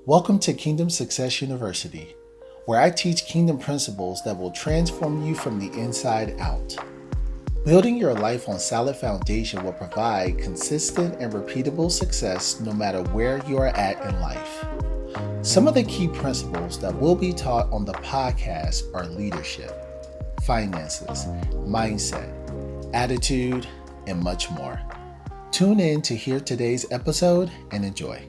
Welcome to Kingdom Success University, where I teach kingdom principles that will transform you from the inside out. Building your life on solid foundation will provide consistent and repeatable success no matter where you are at in life. Some of the key principles that will be taught on the podcast are leadership, finances, mindset, attitude, and much more. Tune in to hear today's episode and enjoy.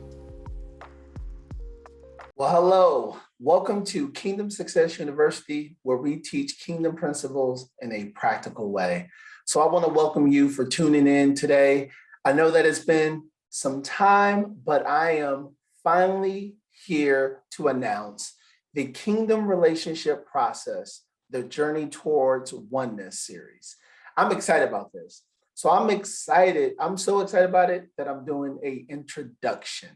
Well, hello. Welcome to Kingdom Success University, where we teach kingdom principles in a practical way. So I want to welcome you for tuning in today. I know that it's been some time, but I am finally here to announce the Kingdom Relationship Process, the Journey Towards Oneness series. I'm excited about this. So I'm excited. I'm so excited about it that I'm doing an introduction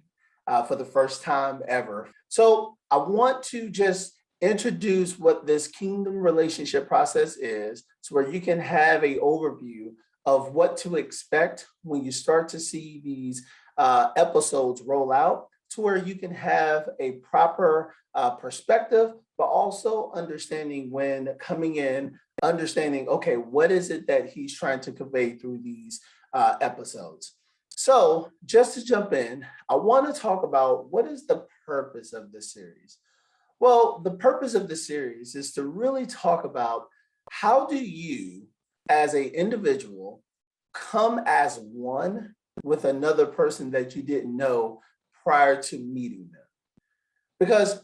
for the first time ever. So I want to just introduce what this kingdom relationship process is, so where you can have an overview of what to expect when you start to see these episodes roll out, to where you can have a proper perspective, but also understanding when coming in, understanding, okay, what is it that he's trying to convey through these episodes. So just to jump in, I want to talk about what is the purpose of this series. Well, the purpose of the series is to really talk about how do you, as an individual, come as one with another person that you didn't know prior to meeting them. Because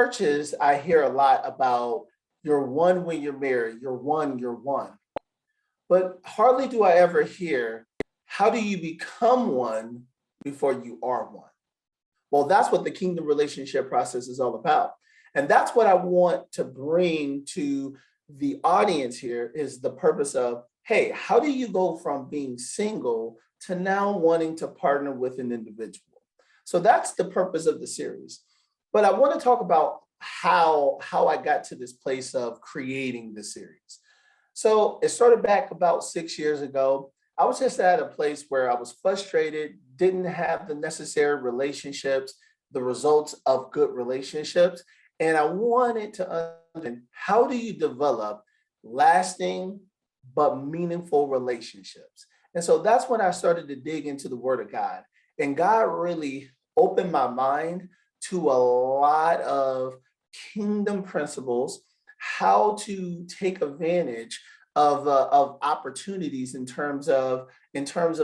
churches, I hear a lot about you're one when you're married, you're one. But hardly do I ever hear, how do you become one before you are one? Well, that's what the kingdom relationship process is all about. And that's what I want to bring to the audience here, is the purpose of, hey, how do you go from being single to now wanting to partner with an individual? So that's the purpose of the series. But I want to talk about how I got to this place of creating the series. So it started back about 6 years ago. I was just at a place where I was frustrated, didn't have the necessary relationships, the results of good relationships. And I wanted to understand, how do you develop lasting but meaningful relationships? And so that's when I started to dig into the Word of God. And God really opened my mind to a lot of kingdom principles, how to take advantage of opportunities in terms of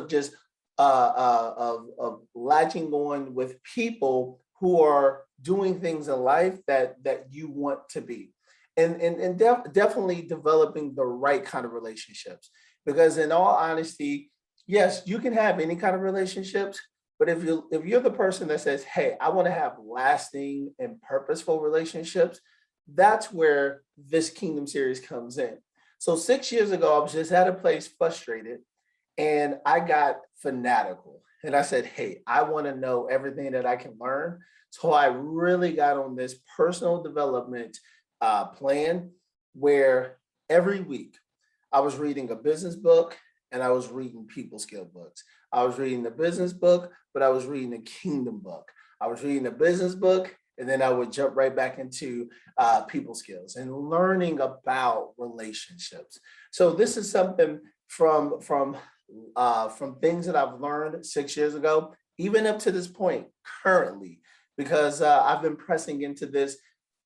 just of latching on with people who are doing things in life that you want to be, and definitely developing the right kind of relationships. Because in all honesty, yes, you can have any kind of relationships, but if you're the person that says, hey, I want to have lasting and purposeful relationships, that's where this kingdom series comes in. So 6 years ago, I was just at a place frustrated, and I got fanatical. And I said, hey, I want to know everything that I can learn. So I really got on this personal development plan, where every week I was reading a business book and I was reading people skill books. I was reading the business book, but I was reading a kingdom book. I was reading the business book, and then I would jump right back into people skills and learning about relationships. So this is something from things that I've learned 6 years ago, even up to this point currently, because I've been pressing into this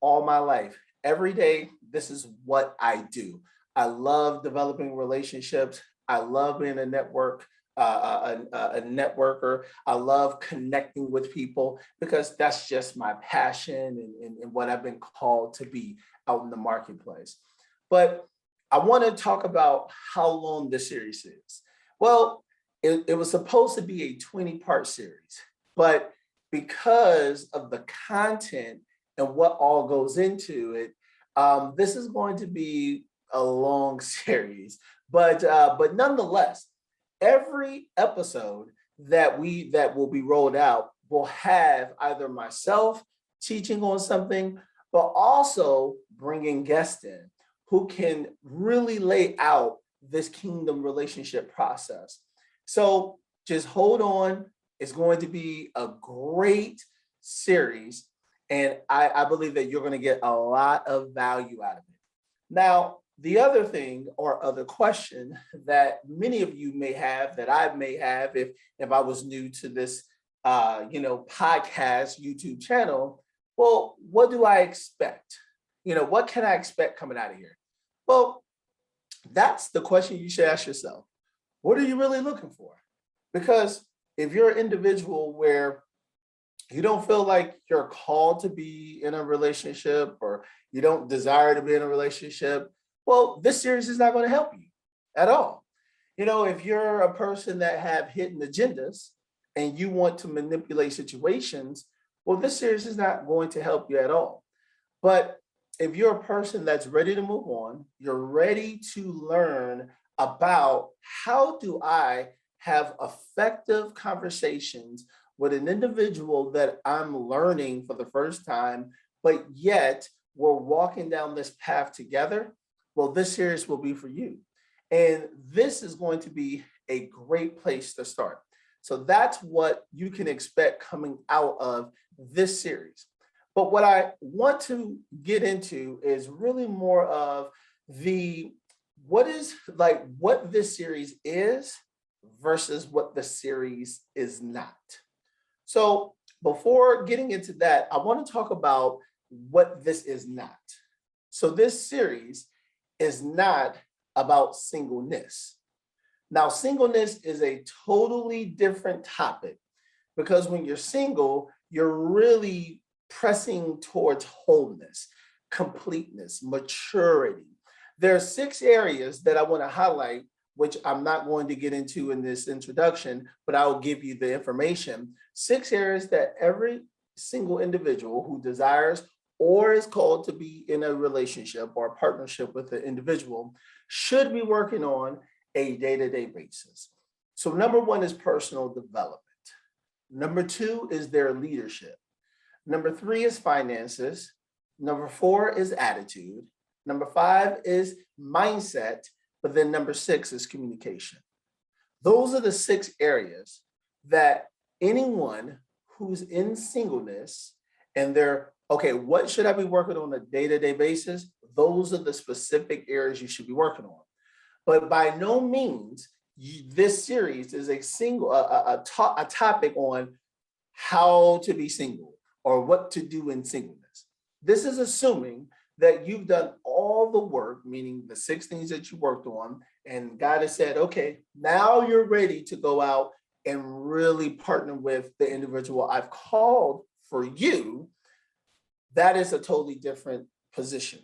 all my life. Every day, this is what I do. I love developing relationships. I love being a networker. I love connecting with people, because that's just my passion and what I've been called to be out in the marketplace. But I want to talk about how long this series is. Well, it was supposed to be a 20-part series, but because of the content and what all goes into it, this is going to be a long series. But nonetheless, every episode that will be rolled out will have either myself teaching on something, but also bringing guests in who can really lay out this kingdom relationship process. So just hold on. It's going to be a great series. And I believe that you're going to get a lot of value out of it. Now, the other thing or other question that many of you may have, that I may have if I was new to this podcast YouTube channel, well, what do I expect? What can I expect coming out of here? Well, that's the question you should ask yourself. What are you really looking for? Because if you're an individual where you don't feel like you're called to be in a relationship or you don't desire to be in a relationship, well, this series is not going to help you at all. If you're a person that have hidden agendas and you want to manipulate situations, well, this series is not going to help you at all. But if you're a person that's ready to move on, you're ready to learn about how do I have effective conversations with an individual that I'm learning for the first time, but yet we're walking down this path together, well, this series will be for you. And this is going to be a great place to start. So that's what you can expect coming out of this series. But what I want to get into is really more of what this series is versus what the series is not. So before getting into that, I want to talk about what this is not. So this series is not about singleness. Now, singleness is a totally different topic because when you're single, you're really pressing towards wholeness, completeness, maturity. There are 6 areas that I want to highlight, which I'm not going to get into in this introduction, but I'll give you the information. 6 areas that every single individual who desires or is called to be in a relationship or a partnership with an individual should be working on a day-to-day basis. So number 1 is personal development. Number 2 is their leadership. Number 3 is finances. Number 4 is attitude. Number 5 is mindset. But then number 6 is communication. Those are the 6 areas that anyone who's in singleness and they're, okay, what should I be working on a day-to-day basis? Those are the specific areas you should be working on. But by no means, this series is a topic on how to be single or what to do in singleness. This is assuming that you've done all the work, meaning the 6 things that you worked on, and God has said, okay, now you're ready to go out and really partner with the individual I've called for you. That is a totally different position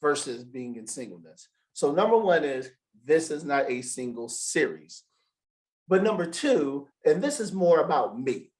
versus being in singleness. So number 1 is this is not a single series. But number 2, and this is more about me.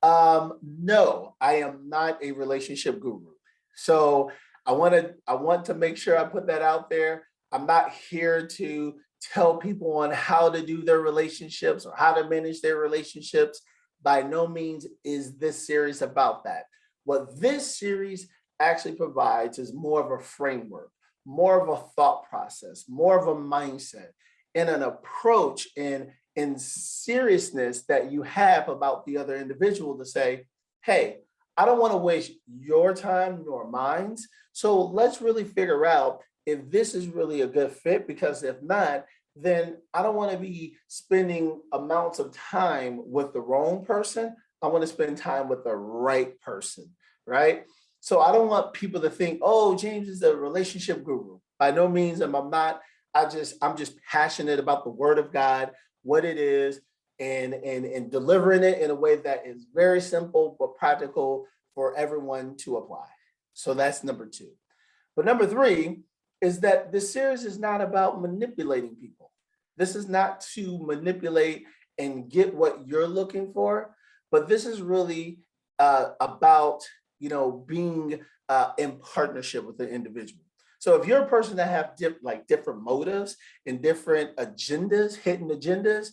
No, I am not a relationship guru. So I want to make sure I put that out there. I'm not here to tell people on how to do their relationships or how to manage their relationships. By no means is this series about that. What this series actually provides is more of a framework, more of a thought process, more of a mindset, and an approach in seriousness that you have about the other individual to say, hey, I don't want to waste your time nor mine. So let's really figure out if this is really a good fit, because if not, then I don't want to be spending amounts of time with the wrong person. I want to spend time with the right person, right? So I don't want people to think, oh, James is a relationship guru. By no means am I not. I'm just passionate about the word of God, what it is, and delivering it in a way that is very simple but practical for everyone to apply. So that's number 2. But number 3 is that this series is not about manipulating people. This is not to manipulate and get what you're looking for, but this is really about being in partnership with the individual. So if you're a person that have different motives and different agendas, hidden agendas,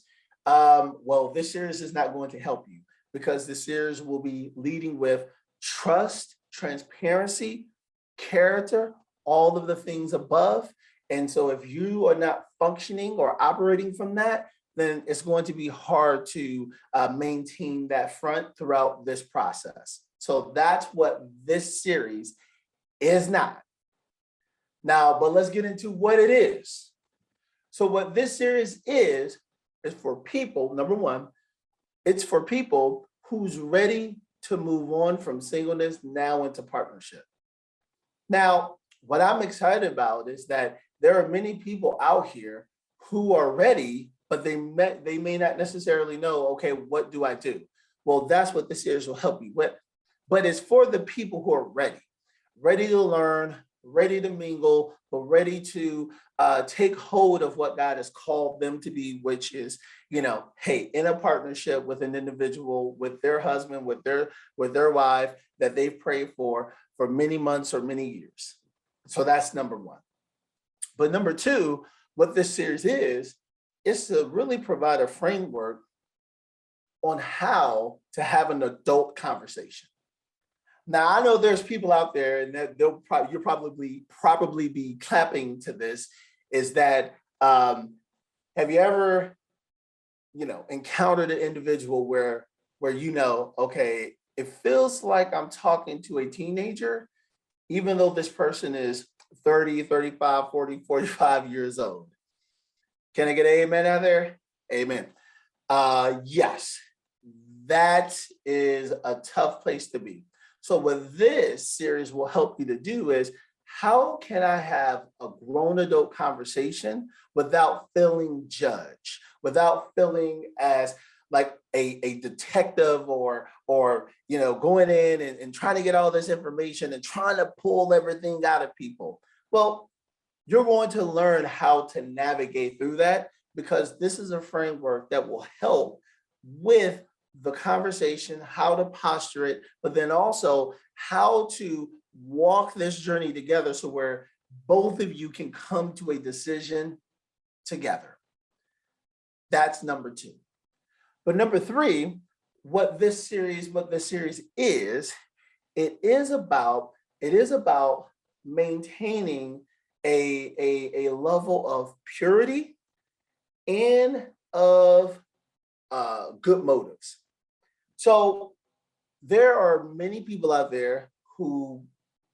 well, this series is not going to help you, because this series will be leading with trust, transparency, character, all of the things above. And so if you are not functioning or operating from that, then it's going to be hard to maintain that front throughout this process. So that's what this series is not. Now, but let's get into what it is. So what this series is for people, number one, it's for people who's ready to move on from singleness now into partnership. Now, what I'm excited about is that there are many people out here who are ready, but they may not necessarily know, okay, what do I do? Well, that's what this series will help you with. But it's for the people who are ready to learn, ready to mingle, but ready to take hold of what God has called them to be, which is, hey, in a partnership with an individual, with their husband, with their wife that they've prayed for many months or many years. So that's number one. But number two, what this series is to really provide a framework on how to have an adult conversation. Now, I know there's people out there, and that you'll probably be clapping to this, is that have you ever, encountered an individual where okay, it feels like I'm talking to a teenager, even though this person is 30, 35, 40, 45 years old. Can I get an amen out there? Amen. Yes, that is a tough place to be. So what this series will help you to do is, how can I have a grown adult conversation without feeling judged, without feeling as like a detective or going in and trying to get all this information and trying to pull everything out of people? Well, you're going to learn how to navigate through that, because this is a framework that will help with the conversation, how to posture it, but then also how to walk this journey together so where both of you can come to a decision together. That's number two. But number three, what this series is, it is about maintaining a level of purity and of good motives. So there are many people out there who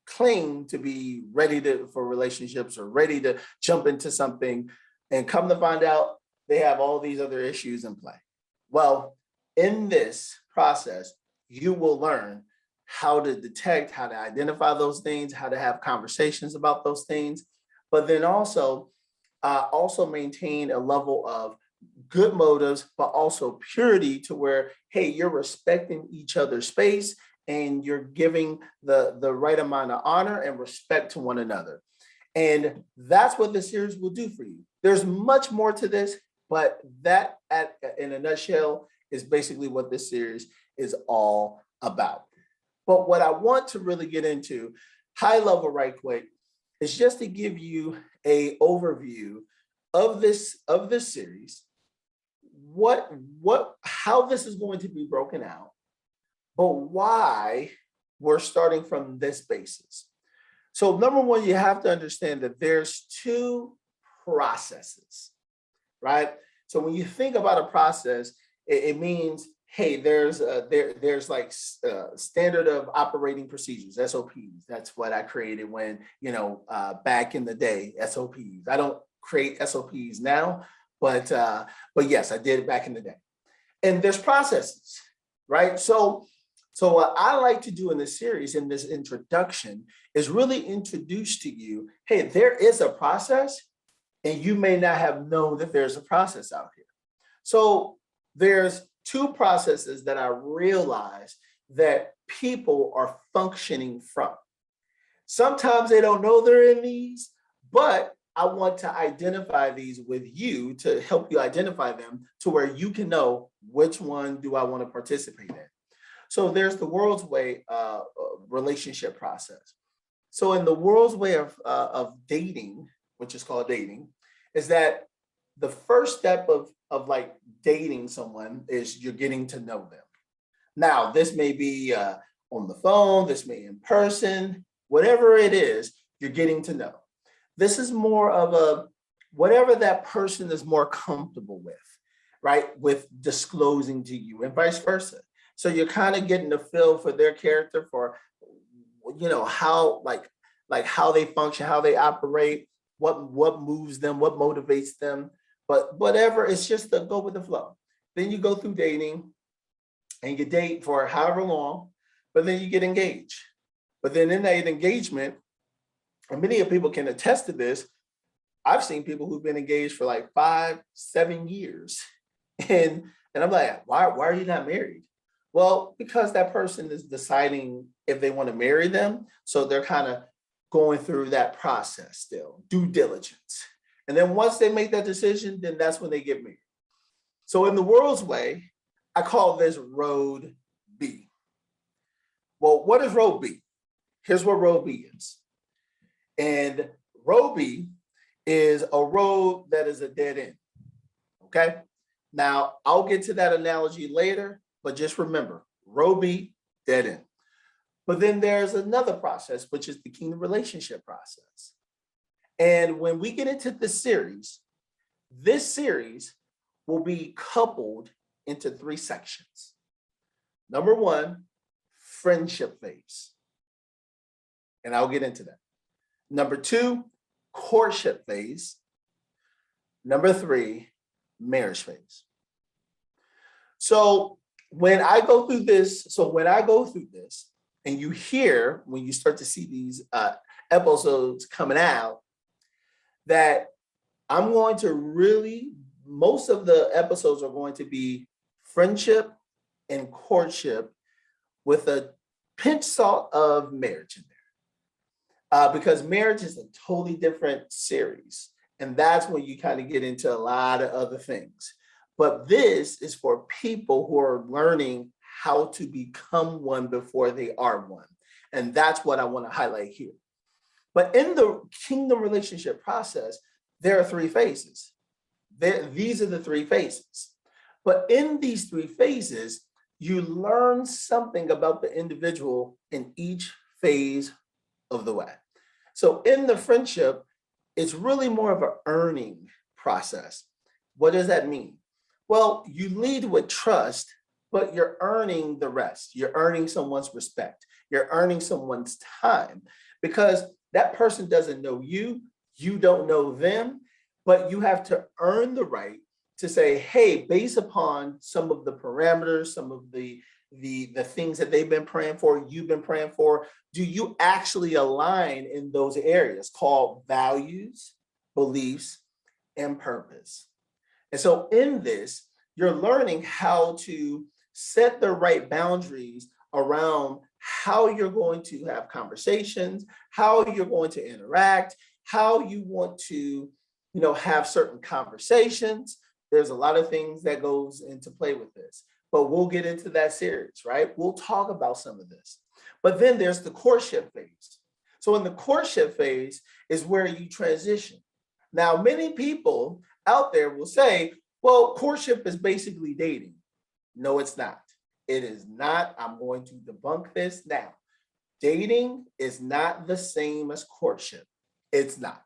claim to be ready for relationships or ready to jump into something, and come to find out they have all these other issues in play. Well, in this process, you will learn how to detect, how to identify those things, how to have conversations about those things, but then also maintain a level of good motives, but also purity, to where, hey, you're respecting each other's space and you're giving the right amount of honor and respect to one another. And that's what this series will do for you. There's much more to this, but that in a nutshell is basically what this series is all about. But what I want to really get into high level right quick is just to give you a overview of this series, how this is going to be broken out, but why we're starting from this basis. So number one, you have to understand that there's two processes, right? So when you think about a process, it means, hey, there's like standard of operating procedures, SOPs. That's what I created when, back in the day, SOPs. I don't create SOPs now, but yes, I did it back in the day. And there's processes, right? So what I like to do in this series, in this introduction, is really introduce to you, hey, there is a process, and you may not have known that there's a process out here. So there's two processes that I realize that people are functioning from. Sometimes they don't know they're in these, but I want to identify these with you to help you identify them to where you can know which one do I want to participate in. So there's the world's way relationship process. So in the world's way of dating, which is called dating, is that the first step of like dating someone is you're getting to know them. Now, this may be on the phone, this may be in person, whatever it is, you're getting to know. This is more of whatever that person is more comfortable with, right? With disclosing to you, and vice versa. So you're kind of getting a feel for their character, for how how they function, how they operate, what moves them, what motivates them. But whatever, it's just to go with the flow. Then you go through dating and you date for however long, but then you get engaged. But then in that engagement, and many of people can attest to this, I've seen people who've been engaged for like 5, 7 years. And I'm like, why are you not married? Well, because that person is deciding if they want to marry them. So they're kind of going through that process still, due diligence. And then once they make that decision, then that's when they get married. So in the world's way, I call this road B. Well, what is road B? Here's what road B is. And road B is a road that is a dead end. Okay. Now, I'll get to that analogy later, but just remember, road B, dead end. But then there's another process, which is the kingdom relationship process. And when we get into this series will be coupled into 3 sections. Number 1, friendship phase. And I'll get into that. Number 2, courtship phase. Number 3, marriage phase. So when I go through this, and you hear, when you start to see these episodes coming out, that I'm going to really, most of the episodes are going to be friendship and courtship with a pinch salt of marriage in there. Because marriage is a totally different series. And that's when you kind of get into a lot of other things. But this is for people who are learning how to become one before they are one. And that's what I want to highlight here. But in the kingdom relationship process, there are 3 phases. These are the 3 phases. But in these 3 phases, you learn something about the individual in each phase of the way. So in the friendship, it's really more of an earning process. What does that mean? Well, you lead with trust, but you're earning the rest. You're earning someone's respect. You're earning someone's time, because that person doesn't know you. You don't know them, but you have to earn the right to say, hey, based upon some of the parameters, some of the things that they've been praying for, you've been praying for, do you actually align in those areas called values, beliefs, and purpose? And so in this, you're learning how to set the right boundaries around how you're going to have conversations, how you're going to interact, how you want to, have certain conversations. There's a lot of things that goes into play with this, but we'll get into that series, right? We'll talk about some of this. But then there's the courtship phase. So in the courtship phase is where you transition. Now, many people out there will say, well, courtship is basically dating. No, it's not. It is not. I'm going to debunk this now. Dating is not the same as courtship. It's not.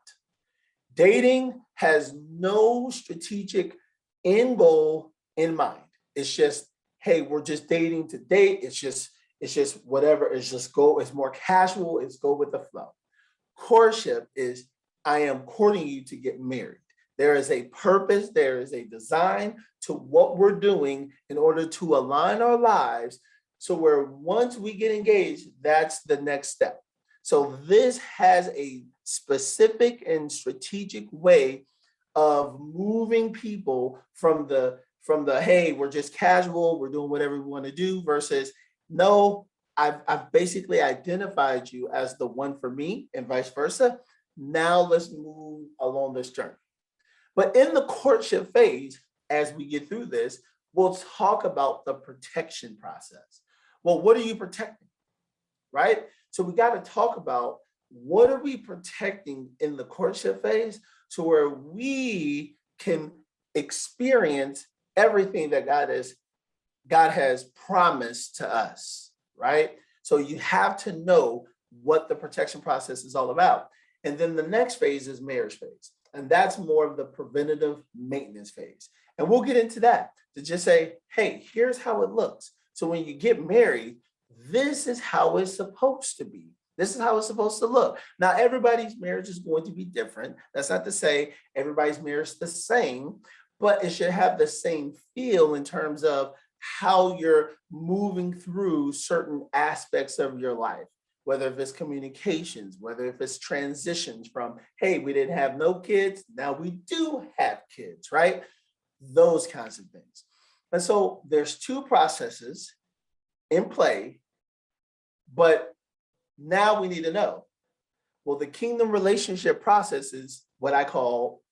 Dating has no strategic end goal in mind. It's just, hey, we're just dating to date. It's just whatever. It's more casual. It's go with the flow. Courtship is, I am courting you to get married. There is a purpose, there is a design to what we're doing in order to align our lives. So where once we get engaged, that's the next step. So this has a specific and strategic way of moving people from the hey, we're just casual, we're doing whatever we want to do, versus no, I've basically identified you as the one for me, and vice versa. Now let's move along this journey. But in the courtship phase, as we get through this, we'll talk about the protection process. Well, what are you protecting, right? So we got to talk about, what are we protecting in the courtship phase, so where we can experience everything that God has promised to us, right? So you have to know what the protection process is all about. And then the next phase is marriage phase. And that's more of the preventative maintenance phase. And we'll get into that to just say, hey, here's how it looks. So when you get married, this is how it's supposed to be. This is how it's supposed to look. Now, everybody's marriage is going to be different. That's not to say everybody's marriage is the same, but it should have the same feel in terms of how you're moving through certain aspects of your life, whether if it's communications, whether if it's transitions from, hey, we didn't have no kids, now we do have kids, right? Those kinds of things. And so there's two processes in play, but now we need to know, well, the kingdom relationship process is what I call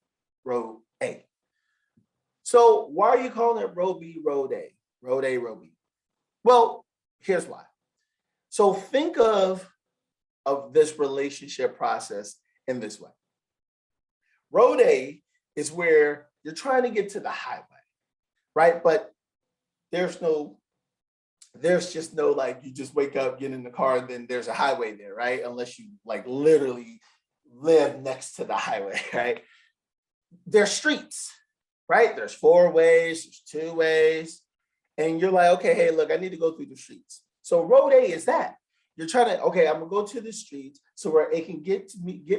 road A. So why are you calling it road B, road A? Road A, road B. Well, here's why. So think of this relationship process in this way. Road A is where you're trying to get to the highway, right? But there's just no, like, you just wake up, get in the car, and then there's a highway there, right? Unless you like literally live next to the highway, right? There's streets, right? There's 4 ways, there's 2 ways. And you're like, okay, hey, look, I need to go through the streets. So road A is that. You're trying to, okay, I'm gonna go to the streets so where it can get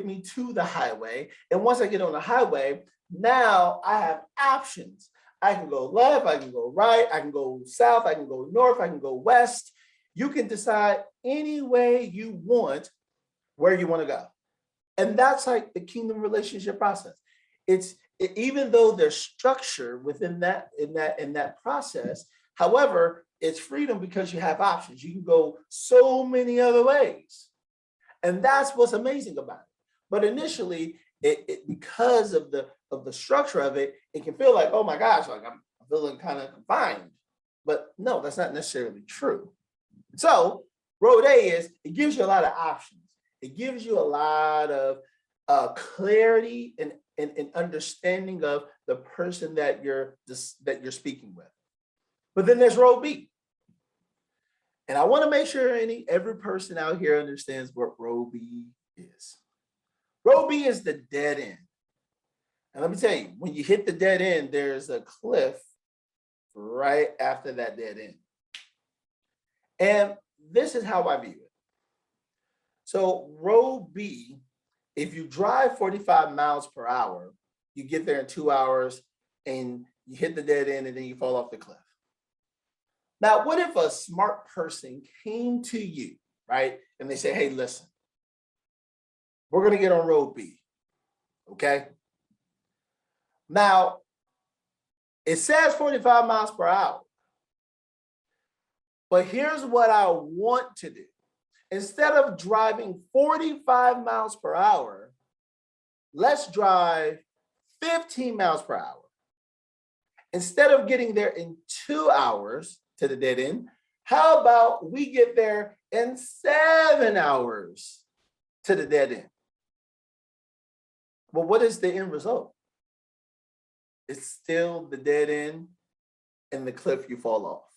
me to the highway. And once I get on the highway, now I have options. I can go left, I can go right, I can go south, I can go north, I can go west. You can decide any way you want where you want to go. And that's like the kingdom relationship process. Even though there's structure within that process, however, it's freedom because you have options. You can go so many other ways. And that's what's amazing about it. But initially, because of the structure of it, it can feel like, oh my gosh, like I'm feeling kind of confined. But no, that's not necessarily true. So road A is, it gives you a lot of options. It gives you a lot of clarity and understanding of the person that you're speaking with. But then there's road B. And I want to make sure every person out here understands what road B is. Road B is the dead end. And let me tell you, when you hit the dead end, there's a cliff right after that dead end. And this is how I view it. So road B, if you drive 45 miles per hour, you get there in 2 hours and you hit the dead end and then you fall off the cliff. Now, what if a smart person came to you, right? And they say, hey, listen, we're going to get on road B, okay? Now, it says 45 miles per hour, but here's what I want to do. Instead of driving 45 miles per hour, let's drive 15 miles per hour. Instead of getting there in 2 hours to the dead end, how about we get there in 7 hours to the dead end? Well, what is the end result? It's still the dead end and the cliff you fall off.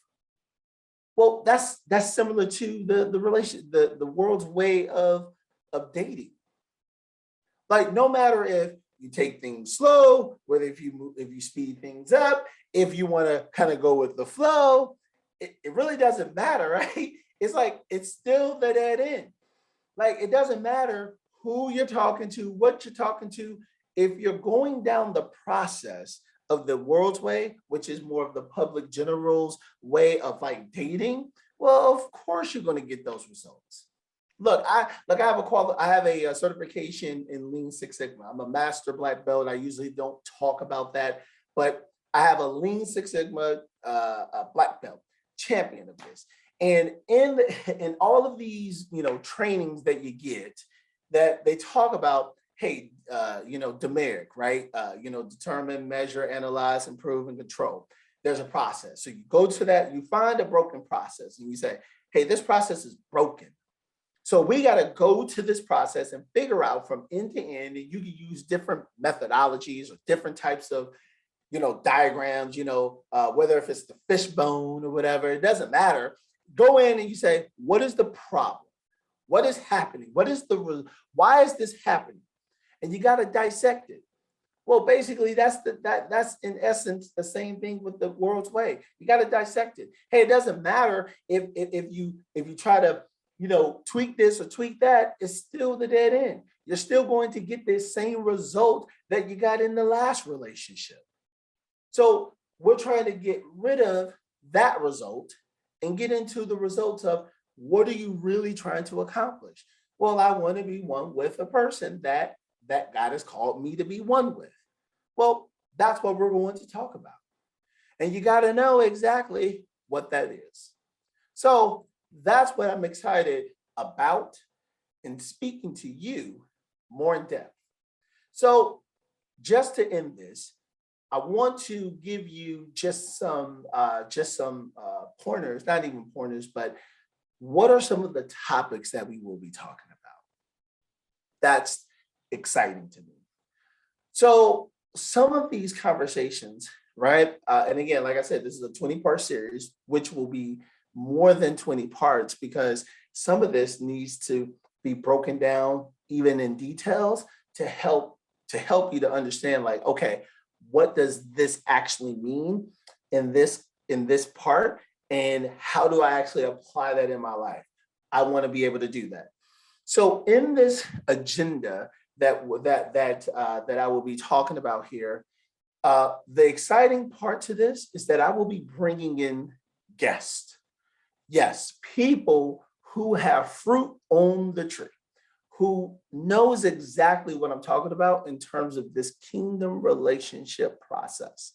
Well, that's similar to the world's way of dating. Like, no matter if you take things slow, whether if you speed things up, if you want to kind of go with the flow, it really doesn't matter, right? It's like, it's still the dead end. Like, it doesn't matter who you're talking to, what you're talking to. If you're going down the process of the world's way, which is more of the public general's way of like dating, well, of course you're going to get those results. Look, I have a certification in Lean Six Sigma. I'm a master black belt. I usually don't talk about that, but I have a Lean Six Sigma black belt champion of this. And in all of these, trainings that you get, that they talk about, hey, demerit, right? Determine, measure, analyze, improve, and control. There's a process. So you go to that, you find a broken process, and you say, hey, this process is broken. So we got to go to this process and figure out from end to end, and you can use different methodologies or different types of, diagrams, whether if it's the fishbone or whatever, it doesn't matter. Go in and you say, what is the problem? What is happening? Why is this happening? And you got to dissect it. Well, basically, that's in essence the same thing with the world's way. You got to dissect it. Hey, it doesn't matter if you try to tweak this or tweak that. It's still the dead end. You're still going to get the same result that you got in the last relationship. So we're trying to get rid of that result and get into the results of what are you really trying to accomplish? Well, I want to be one with a person that God has called me to be one with. Well, that's what we're going to talk about. And you got to know exactly what that is. So that's what I'm excited about in speaking to you more in depth. So just to end this, I want to give you just some pointers, not even pointers, but what are some of the topics that we will be talking about? That's exciting to me. So some of these conversations, right? And again, like I said, this is a 20-part series, which will be more than 20 parts because some of this needs to be broken down even in details to help you to understand, like, okay, what does this actually mean in this part, and how do I actually apply that in my life? I want to be able to do that. So in this agenda that I will be talking about here, the exciting part to this is that I will be bringing in guests. Yes, people who have fruit on the tree, who knows exactly what I'm talking about in terms of this kingdom relationship process.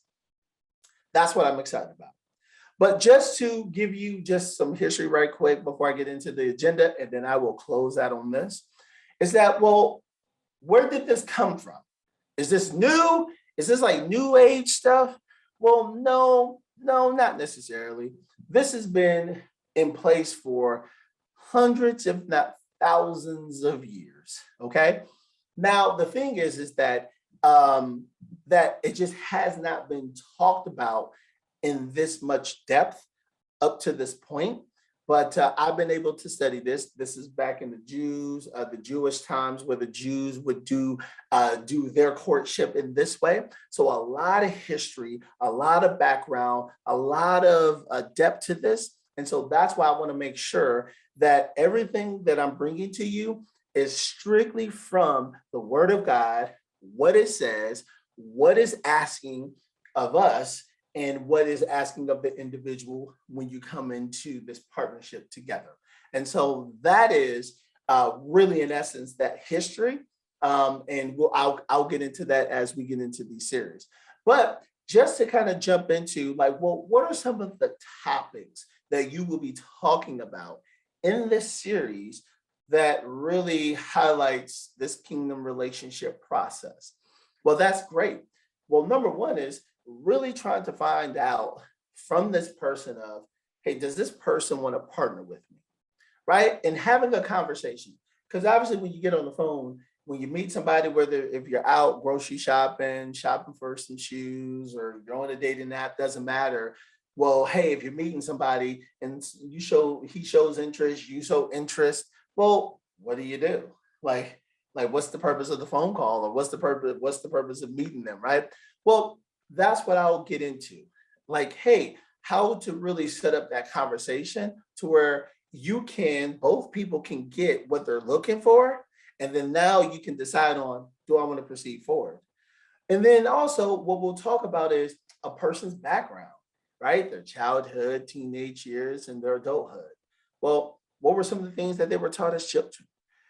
That's what I'm excited about. But just to give you just some history right quick before I get into the agenda, and then I will close out on this, is that, well, where did this come from? Is this new? Is this like new age stuff? Well, no, not necessarily. This has been in place for hundreds, if not thousands of years. Okay. Now, the thing is that that it just has not been talked about in this much depth up to this point. But I've been able to study this. This is back in the Jewish times, where the Jews would do their courtship in this way. So a lot of history, a lot of background, a lot of depth to this. And so that's why I want to make sure that everything that I'm bringing to you is strictly from the Word of God, what it says, what is asking of us, and what is asking of the individual when you come into this partnership together. And so that is really, in essence, that history. And I'll get into that as we get into these series. But just to kind of jump into, like, well, what are some of the topics that you will be talking about in this series that really highlights this kingdom relationship process? Well, that's great. Well, number one is really trying to find out from this person of, hey, does this person want to partner with me? Right? And having a conversation. Because obviously when you get on the phone, when you meet somebody, whether if you're out grocery shopping for some shoes, or you're on a dating app, doesn't matter. Well, hey, if you're meeting somebody and he shows interest, you show interest, well, what do? Like what's the purpose of the phone call, or what's the purpose of meeting them, right? Well, that's what I'll get into. Like, hey, how to really set up that conversation to where both people can get what they're looking for. And then now you can decide on, do I want to proceed forward? And then also what we'll talk about is a person's background, right? Their childhood, teenage years, and their adulthood. Well, what were some of the things that they were taught as children?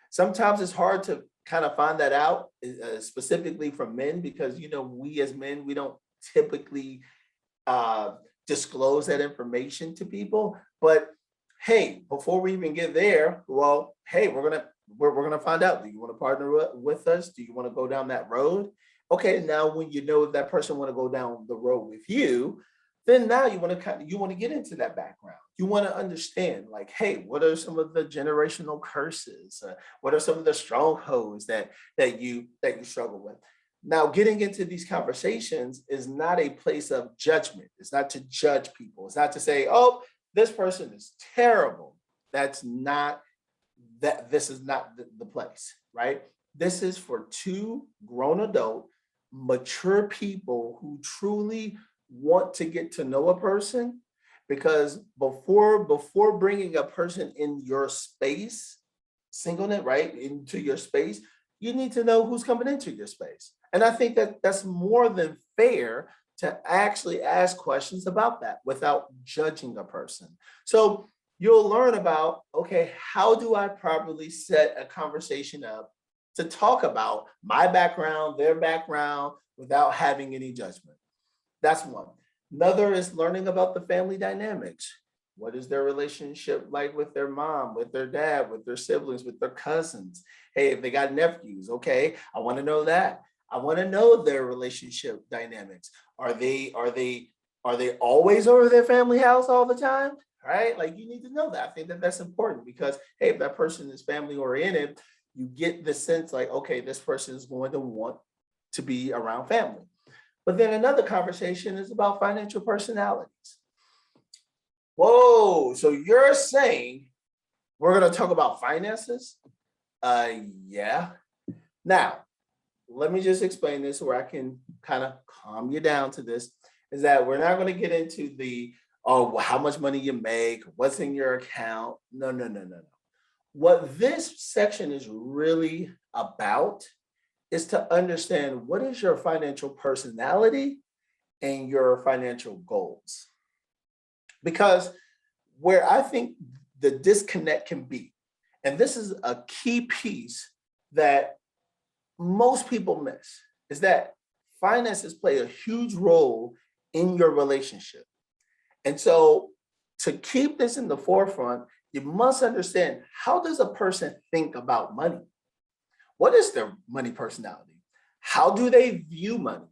Sometimes it's hard to kind of find that out, specifically from men, because, we as men, we don't typically disclose that information to people. But hey, before we even get there, well, hey, we're gonna find out. Do you want to partner with us? Do you want to go down that road? Okay, now when you know if that person want to go down the road with you, then now you want to get into that background. You want to understand, like, hey, what are some of the generational curses? What are some of the strongholds that you struggle with? Now, getting into these conversations is not a place of judgment. It's not to judge people. It's not to say, oh, this person is terrible. This is not the place, right? This is for two grown adult, mature people who truly want to get to know a person, because before bringing a person in your space, singleness, right, into your space, you need to know who's coming into your space. And I think that that's more than fair to actually ask questions about that without judging a person. So you'll learn about, okay, how do I properly set a conversation up to talk about my background, their background, without having any judgment. That's one. Another is learning about the family dynamics. What is their relationship like with their mom, with their dad, with their siblings, with their cousins? Hey, if they got nephews, okay, I want to know that. I want to know their relationship dynamics. Are they always over their family house all the time? Right? Like you need to know that. I think that that's important because hey, if that person is family oriented, you get the sense like, okay, this person is going to want to be around family. But then another conversation is about financial personalities. Whoa, so you're saying we're going to talk about finances? Yeah. Now, let me just explain this where I can kind of calm you down to this, is that we're not going to get into the, oh, how much money you make, what's in your account. No, no, no, no, no. What this section is really about is to understand what is your financial personality and your financial goals. Because where I think the disconnect can be, and this is a key piece that most people miss, is that finances play a huge role in your relationship. And so to keep this in the forefront, you must understand, how does a person think about money? What is their money personality? How do they view money?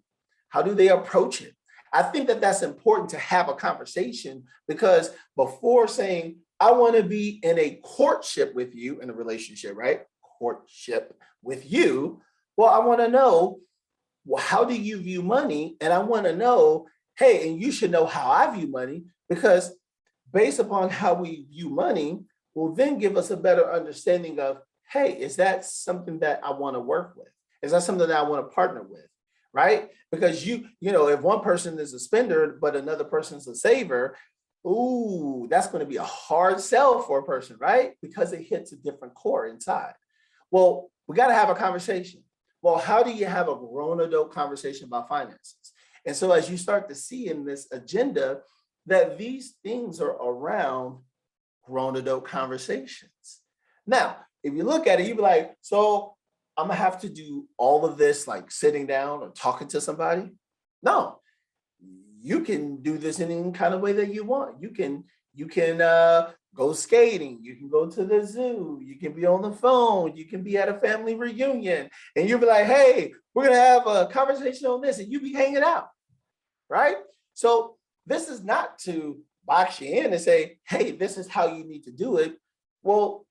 How do they approach it? I think that that's important to have a conversation, because before saying, I want to be in a courtship with you, in a relationship, right? Courtship with you. Well, I want to know, well, how do you view money? And I want to know, hey, and you should know how I view money, because based upon how we view money will then give us a better understanding of, hey, is that something that I want to work with? Is that something that I want to partner with? Right? Because you know, if one person is a spender, but another person's a saver, ooh, that's going to be a hard sell for a person, right? Because it hits a different core inside. Well, we got to have a conversation. Well, how do you have a grown adult conversation about finances? And so as you start to see in this agenda that these things are around grown adult conversations. Now, if you look at it, you'd be like, so I'm gonna have to do all of this like sitting down or talking to somebody? No, you can do this in any kind of way that you want. You can go skating, you can go to the zoo, you can be on the phone, you can be at a family reunion, and you'll be like, hey, we're gonna have a conversation on this, and you be hanging out, right? So this is not to box you in and say, hey, this is how you need to do it. Well,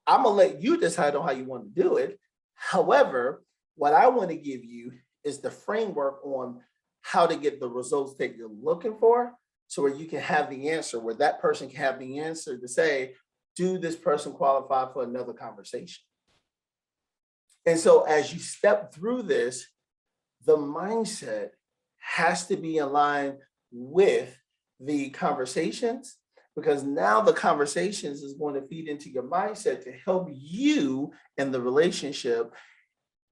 I'm gonna let you decide on how you want to do it. However, what I want to give you is the framework on how to get the results that you're looking for, so where you can have the answer, where that person can have the answer to say, do this person qualify for another conversation? And so as you step through this, the mindset has to be in line with the conversations, because now the conversations is going to feed into your mindset to help you in the relationship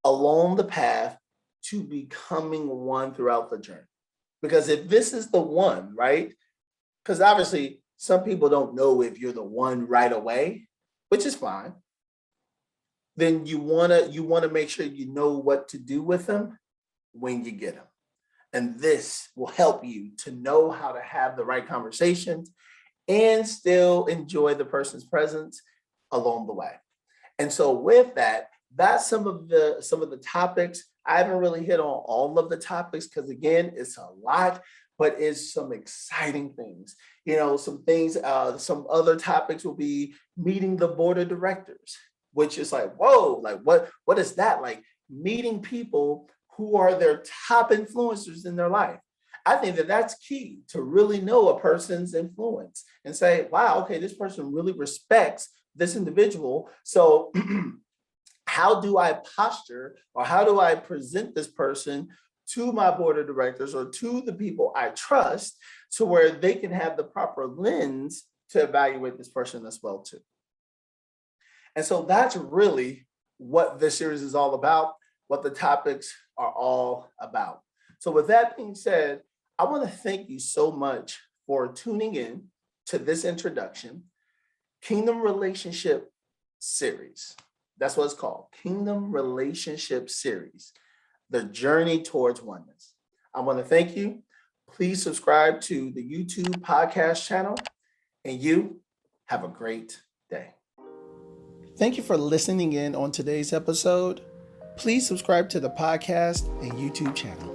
along the path to becoming one throughout the journey. Because if this is the one, right? Because obviously some people don't know if you're the one right away, which is fine. Then you wanna make sure you know what to do with them when you get them. And this will help you to know how to have the right conversations and still enjoy the person's presence along the way. And so with that, that's some of the topics. I haven't really hit on all of the topics because again, it's a lot, but it's some exciting things. You know, some things, some other topics will be meeting the board of directors, which is like, whoa, like what is that? Like meeting people who are their top influencers in their life. I think that that's key to really know a person's influence and say, wow, okay, this person really respects this individual. So how do I posture or how do I present this person to my board of directors or to the people I trust, to where they can have the proper lens to evaluate this person as well too. And so that's really what this series is all about, what the topics are all about. So with that being said, I want to thank you so much for tuning in to this introduction, Kingdom Relationship Series. That's what it's called, Kingdom Relationship Series, the journey towards oneness. I want to thank you. Please subscribe to the YouTube podcast channel, and you have a great day. Thank you for listening in on today's episode. Please subscribe to the podcast and YouTube channel.